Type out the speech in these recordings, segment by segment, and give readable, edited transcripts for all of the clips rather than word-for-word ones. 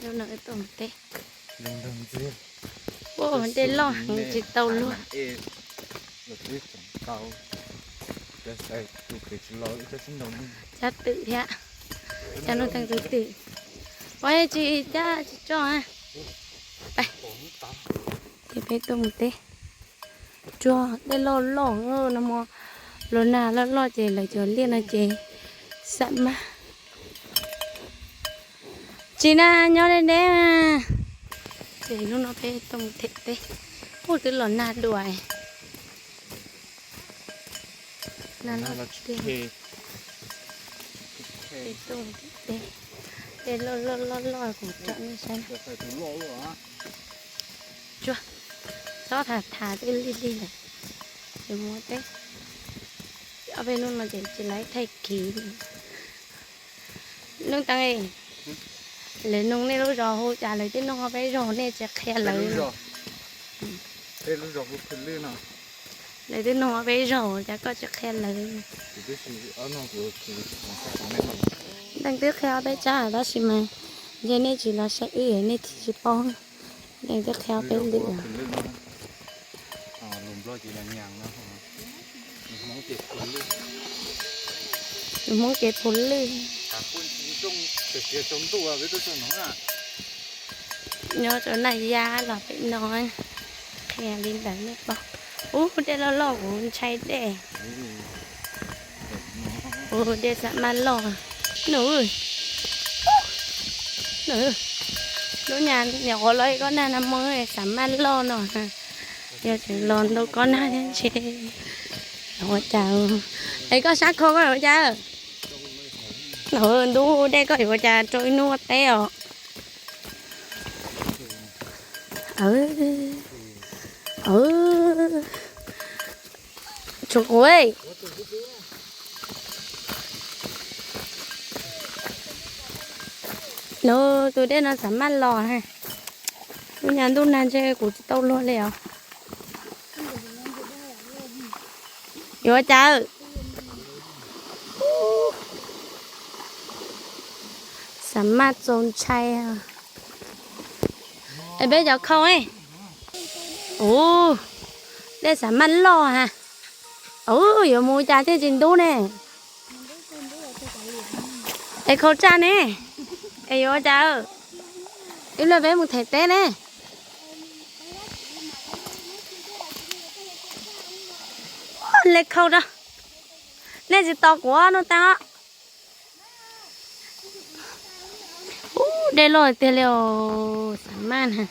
Đâu nữa tôm tê. Đừng đừng chứ. Ô, để lo hàng chỉ tàu luôn. Được biết chẳng tàu. Để xài tụ cái chú lối cho xin đồng. Chắc tự thế ạ. Chắc nó thằng tự. Ôi chị cha chị cho à. Đây. Thì bé tôm tê. Cho để lo ngơ nó mò. Lo nào lo chị lại cho liên là chị. Sẵn mà. Chị na nhó lên đấy à. Chị lúc nó bé tôm tê. Ôi cái lò nạt đuổi. Nó tê. Cái tôm tê. Để lo cũng chọn như xem. Chưa. Cho thả cái đi này. Để mua tê. Ở bên luôn mà chỉ lấy thay ký. Nông tăng ấy. Lấy nông này lúc rồi hô trả lời cái nông họ bé rồi này chắc khe lấy. Thế lúc rồi lúc phân lươn nào. Lấy cái nông họ bé rồi chắc có chắc khe lấy. Đang tiếp theo bé trả đó xí mà. Giờ này chỉ là sẽ ư ở này thì chỉ bông. Đang tiếp theo bé lửa. Lùm lo chỉ là nhàng đó. Mong kết phun lươn. Mong kết phun lươn. Phun trong cái chống tụ với tôi cho nó là. Nhớ chỗ này ra là phải nói. Khe lên đánh nước bọc. Đây là lò của cháy đẻ. Đây là mà lò. Nữ nhà nhỏ lấy con này là mới sắm ăn lo nọ giờ chỉ lon đâu con này đến chị nó chào đây có xác khô có cha nó đu đây có hiểu cha trôi nuốt teo chuột ơi nó tôi đây nó sắm ăn lò ha tôi nhà tôi làm chơi của tao luôn liền vô chờ sắm ăn trôn chay à em bây giờ không ấy đây sắm ăn lò ha giờ mua trà thế trình độ nè em khẩu trang nè ê vô chờ em là bé một thẻ té nè lấy khâu đó lấy gì to quá nó ta đây rồi tiền liệu sản man hả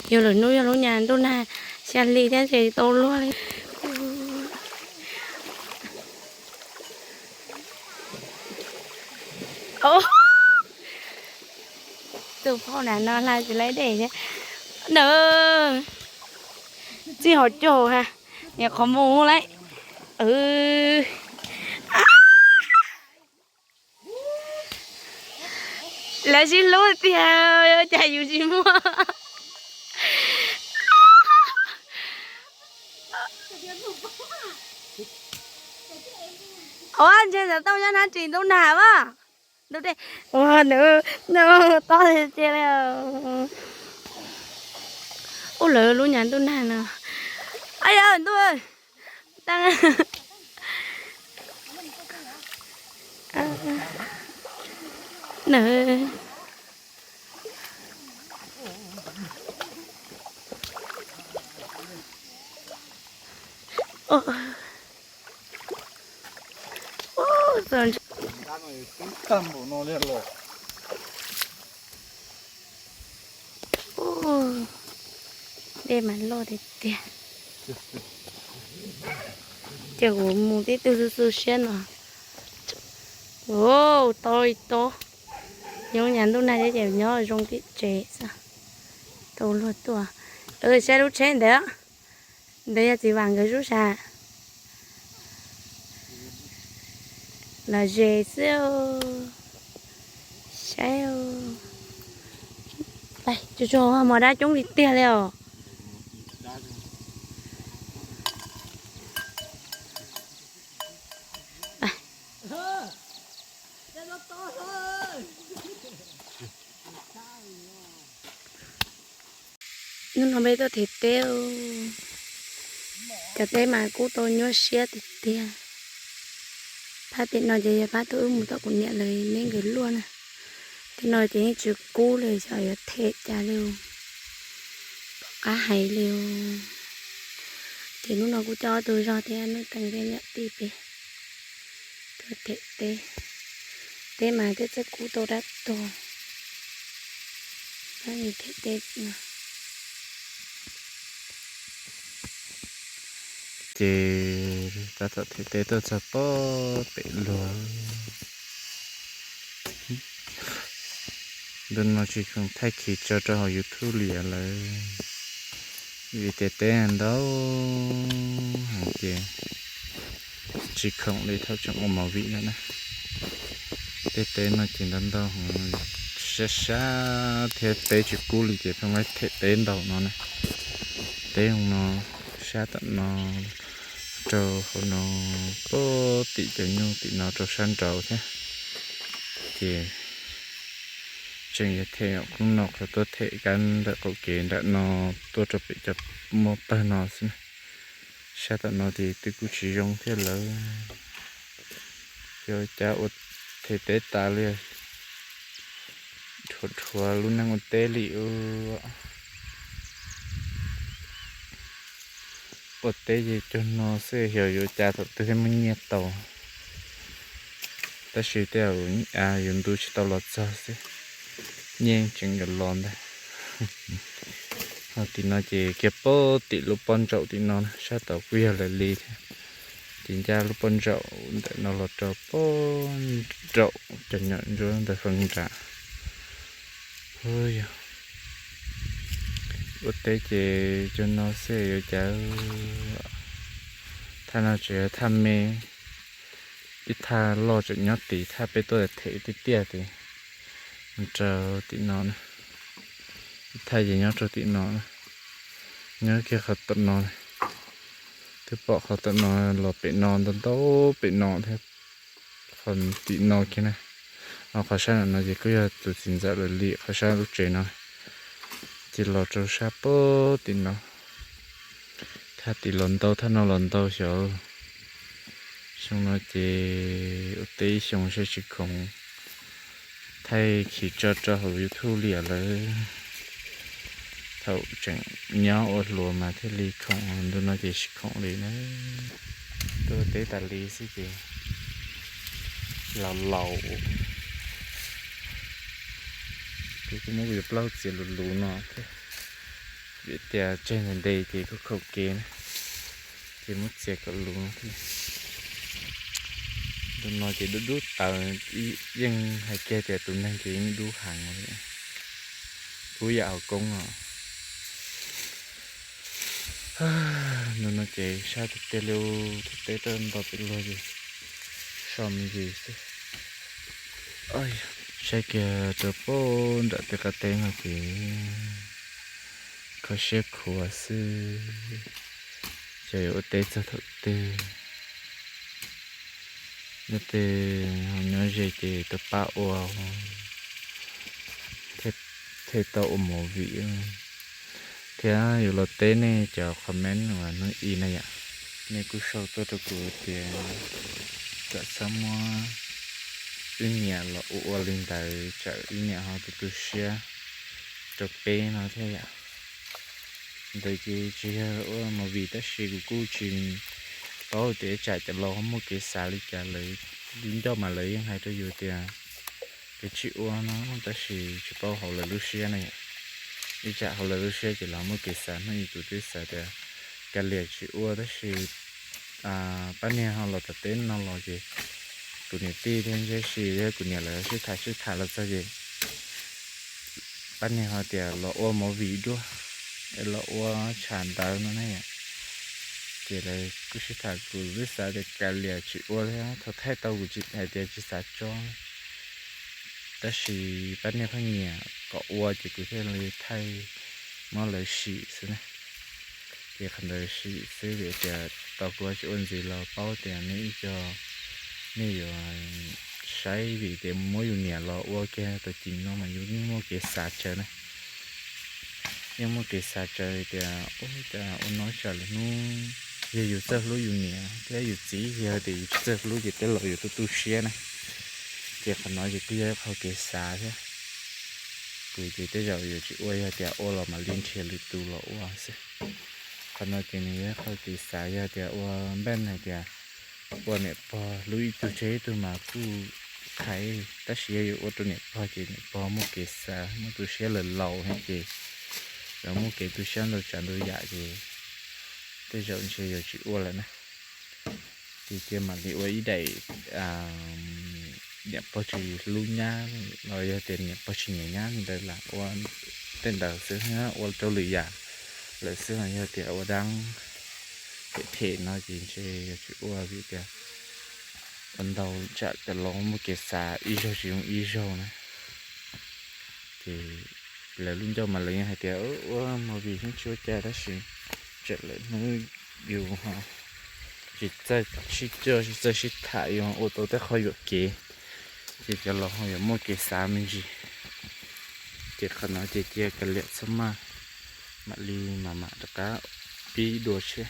nhiều lần nuôi nó nhà tôi na xem ly thế thì to luôn từ phao này nó là chỉ lấy để nhé nè chỉ hỏi chỗ ha nhà có mù lấy là xin lỗi thì chạy dù gì mua anh chơi giờ tao cho nó chỉ tao nào á đâu đây nữa to thì chơi này lỡ luôn nhà tôi nè ai ơi tôi đang nè rồi tâm của nó liền rồi để mà lo để tiền chờ của một tí từ xuyên rồi tôi nhưng nhà tôi này để nhớ trong cái chế sao tôi luôn tôi xe lúc trên đấy đây là chỉ vàng cái rút ra là dễ siêu sao đây cho mà đã chúng đi tiền rồi nhưng nó bây giờ thịt tiêu cái tế mà cú tôi nhớ xé thịt tiêu phát thịt nó chỉ phát tôi một tao cũng nhận lời nên gửi luôn à thì nó chỉ chữ cúเลยtrời thịt chả liều cá hay liều thì lúc nào cũng cho tôi cho thế nó tăng cái nhận tì bì tôi thịt tê tê mà cái chất cú tôi đã to bao nhiêu thịt tê mà chị ta thật thì tế tôi sẽ bó bị lúa đừng nói chỉ không thay khí cho họ YouTube liền là vì tế anh đâu hả chị chỉ không lấy theo trong màu vị nữa nè tế nó chỉ đến đâu xa thế tế chỉ cú lì chị không phải tế đầu nó nè tế không nó xa tận nó trâu nó có tị cho nhau tị nó trâu san trâu thế thì chừng như thế cũng nọc là tôi thể gan đã có kiện đã nó tôi cho bị chập một bài nó xin xa tận nó thì tôi cũng chỉ dùng thế là rồi cháu thể tế ta liền thua luôn năng tế liệu ở tế gì cho nó sẽ hiểu được cha thật tôi mình nhiệt tàu ta chỉ theo dùng đôi chỉ tàu lọt ra sẽ nhanh chừng gần lon đây thì nó chỉ kẹp bó tị lúc bón trậu thì nó sát tàu quia lại li thì cha lúc bón trậu để nó lọt trậu bón trậu cho nhận rồi để phân trả ơi ở đây chỉ cho nó sẽ cho thà nó chỉ tham mê ít thà lo cho nhóc tí thà bé tôi thể tí tia thì chờ tí nó này thà gì nhóc cho tí nó này nhớ kia khát tận nó này thứ bỏ khát tận nó là bị non tận đâu bị non thế phần tí nó kia này khó khăn là nó chỉ cứ tự xin ra là lì khó khăn lúc trẻ nó chỉ lo cho sáp bó tí nó thà tí lần đầu thà nó lần đầu sợ xong nó chỉ ở đây xong sẽ chỉ không thay khi cho họ YouTube liền là thầu chẳng nhớ ở lúa mà thế lì không đôi nó chỉ không lì nữa tôi thấy ta lì xí gì lẩu cái này bị bao chỉ lù nó thế bị tè trên đây thì có khâu kê này thì mất xe có lù nó thế đôi nó chỉ đút tờ nhưng hay kê tè tụi này chỉ đu hàng rồi cú dạo công à nó chỉ sao thực tế lưu thực tế tên bảo bị lo gì xong gì thế ơi sai kia cho bốn đã tự cả tên là kì có xe khổ sư chạy ở tết cho thực tế nó tê nhớ gì thì tập bảo wow thế tao mổ vị thế dù là tê này cho comment và nó y này ạ nên cứ sau tôi cho cứ tiền cả xong ý nhà là ở lên tại chợ ý nhà họ tự share cho bé nó thế ạ đây chỉ ở mà vì ta sẽ cứ chuyện đó để chạy cho lo một cái xả đi trả lấy đến cho mà lấy hay cho nhiều tiền cái chịu nó ta sẽ chỉ bao họ là Lucia này đi trả họ là Lucia chỉ làm một cái xả nó tụi tôi xả để cái liệt chịu ta sẽ ban ngày họ là tập tên nó là gì tụi này ti thêm cái gì đấy tụi này là sẽ thải là sao gì ban ngày họ thì là ô máu vị đua là ô tràn đá nó này thì là cứ sẽ thải cứ biết sao để cái liệt chịu ô thế thôi thay tàu của chị này thì chỉ xả cho ta chỉ ban ngày phong nhà có ô chỉ cứ thế là thay mà lấy xị thế này thì khẩn đời xị sẽ để cho tàu của chị ôn gì là bao tiền này cho nếu sai vì để mỗi nhà lo ok tôi chỉ nó mà dùng mua cái sạch chơi này ยังมุกิสาใจเดียโอ้จะอุน้อยฉลนู้เฮียอยู่เซิร์ฟรู้อยู่เนี่ยเฮียอยู่จีเฮียเดี๋ยวอยู่เซิร์ฟรู้อยู่เตลอยู่ตู้เชียนะเดี๋ยวเขาน้อยจะเตี้ยเขาเกษาใช่กูจะเตี้ยอยู่จีอ้วยเดี๋ยวโอ้เรามาเลี้ยงเชียร์ลิตูเราอ้วนสิเขาน้อยจะเนี่ยเขาเกษาเดี๋ยวอ้วนแบนเดี๋ยวอ้วนเนี่ยพอลุยตู้เชียตัวมากูไข่แต่เชียอยู่อ้วนตัวเนี่ยพอจีเนี่ยพอมุกิสามุตู้เชียร์เลยเหล่าให้จี แล้วมุกเกตุชันเราจันดูอยากจีแต่เจ้าเชียร์จีอ้วนแล้วนะที่เจ้ามันที่อ้วนอีได้เนี่ยพอจีลุ้นย่าเราจะเต้นเนี่ยพอจีเนี่ยย่าได้ละอ้วนเต้นดาวเสือฮะอ้วนเจ้าหรืออยากเลยเสือฮะเดี๋ยวอ้วนดังเท่ๆเนาะจีเชียร์จีอ้วนพี่เดียววันเราจะจะลองมุกเกษาอีโจจีของอีโจนะที่là luôn cho mà lấy hai tiểu mà vì chúng chưa cha đã xin chết lại nó nhiều ha chỉ cho chỉ thải ô tô tới khỏi được kì chỉ cho lo hồi mua kì xa mình gì chỉ khả năng chỉ cái liệt sớm mà li mà tất cả bị đồ chứ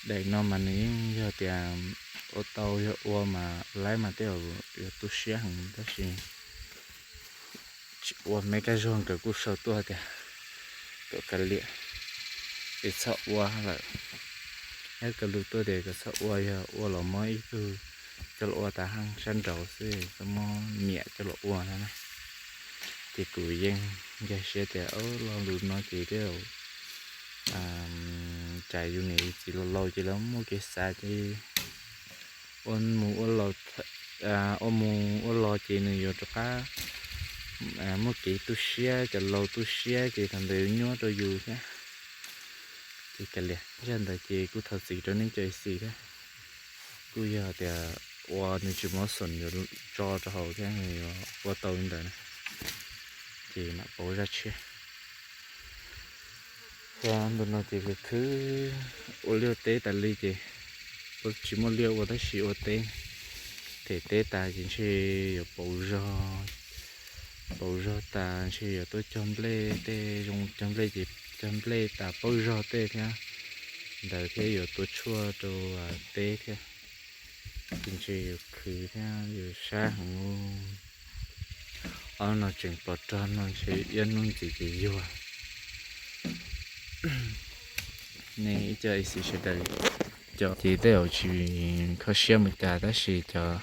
để nó mà ní giờ tiền ô tô ô mà lái mà tiêu tu xe hàng đó gì ô mấy cái rong cái cú sâu tua kìa cái cái liệt cái sâu ô là cái cái lúa tua để cái sâu ô là mấy cứ cho ô ta hàng săn trâu xí cái mò nhẹ cho ô này thì cùi dân cái xe thì lo lúa nó chỉ đều chạy vô này chỉ lâu chỉ lắm mua cái xa chỉ ôn mù ôn lò chỉ này vô cho cá mua cái tu xe cho lâu tu xe thì thằng đều nhớ rồi dù thế thì cái liệt dân đời chỉ cứ thật sự cho nên chơi gì thế cứ giờ thì qua nên chỉ muốn sồn rồi cho hậu thế này qua tàu như thế này chỉ mà bỏ ra chơi và bên nó thì cái thứ ô liu tế tại ly thì chỉ muốn liu vào đó chỉ ô tế thì tế ta chỉ chơi bầu rau ta chơi tôi chôm lê tê dùng chôm lê chỉ chôm lê ta bầu rau tê thế đời thế giờ tôi chua đồ tê thế chỉ chơi khử thế giờ sáng nó chừng bọt tròn nó chơi yên luôn chỉ vô này chơi gì sẽ đây cho thì đều chỉ có xem một cái đó là cho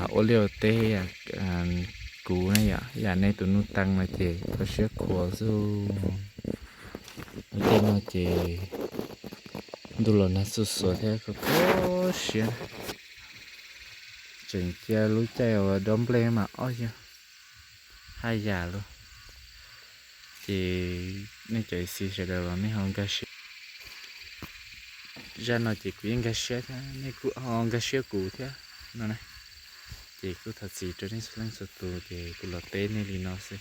ô liu tê cú này à này tụi nó tăng mà thì có sẽ khổ su cái nó thì đủ là nó sụt thế có xem chừng kia lúa treo đom ple mà ôi chứ hai già luôn thì nó chạy xì sẽ đều là mấy hòn cá sấu ra nó chỉ quyến cá sấu thế mấy hòn cá sấu cũ thế nó này thì cứ thật xì cho nên lên sụt tù thì cứ lọt tên này thì nó sẽ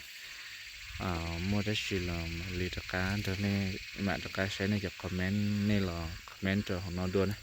mua đất chỉ là lì tất cả cho nên mà tất cả sẽ này cho comment này là comment cho nó luôn này